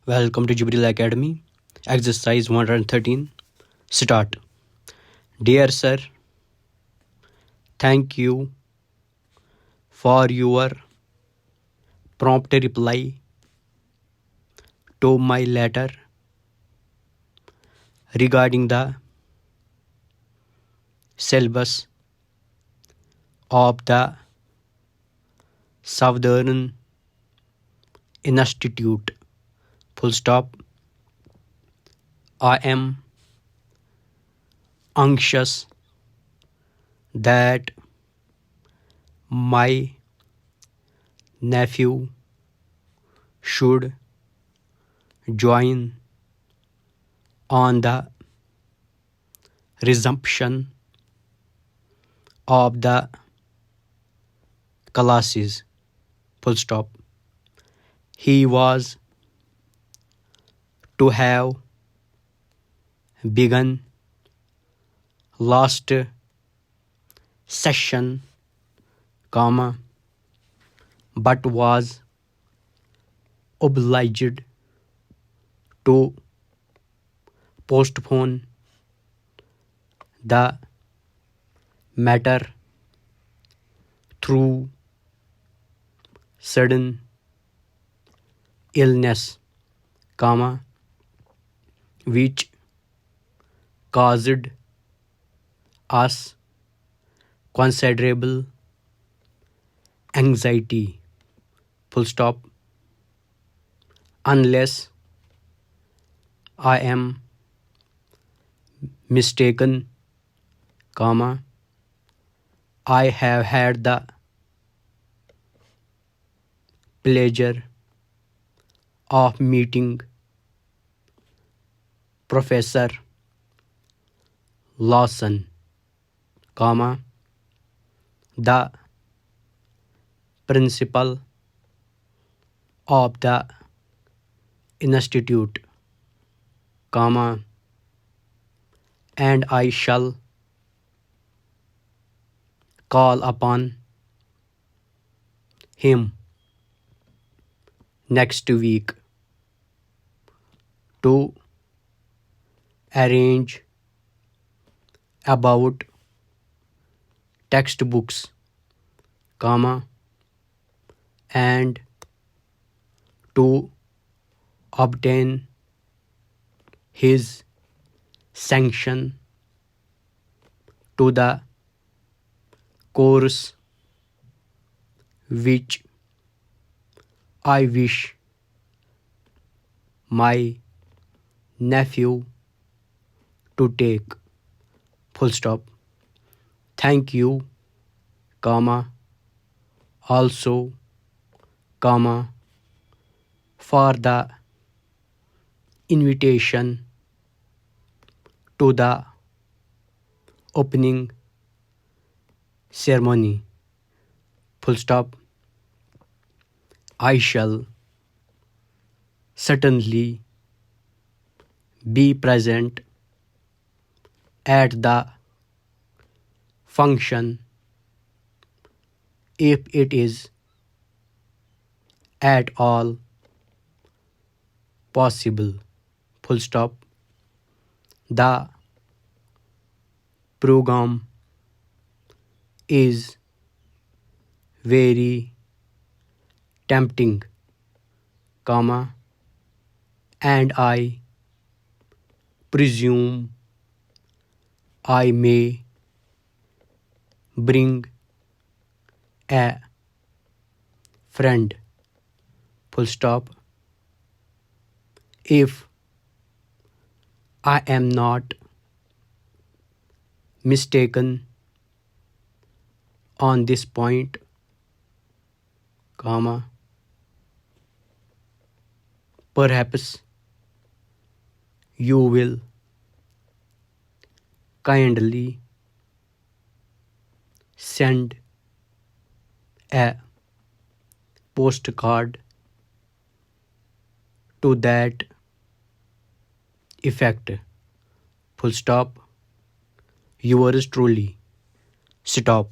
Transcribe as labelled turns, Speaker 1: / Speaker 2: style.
Speaker 1: Welcome to Jibril Academy. Exercise 113. Start. Dear Sir, thank you for your prompt reply to my letter regarding the syllabus of the Southern Institute. Full stop. I am anxious that my nephew should join on the resumption of the classes. Full stop. He was to have begun last session, but was obliged to postpone the matter through sudden illness, which caused us considerable anxiety. Full stop. Unless I am mistaken, I have had the pleasure of meeting Professor Lawson, the principal of the institute, and I shall call upon him next week to arrange about textbooks, and to obtain his sanction to the course which I wish my nephew to take. Full stop. Thank you, also, for the invitation to the opening ceremony. Full stop. I shall certainly be present at the function if it is at all possible. Full stop. The program is very tempting, and I presume I may bring a friend. Full stop. If I am not mistaken on this point, perhaps you will kindly send a postcard to that effect. Full stop. Yours truly. Stop.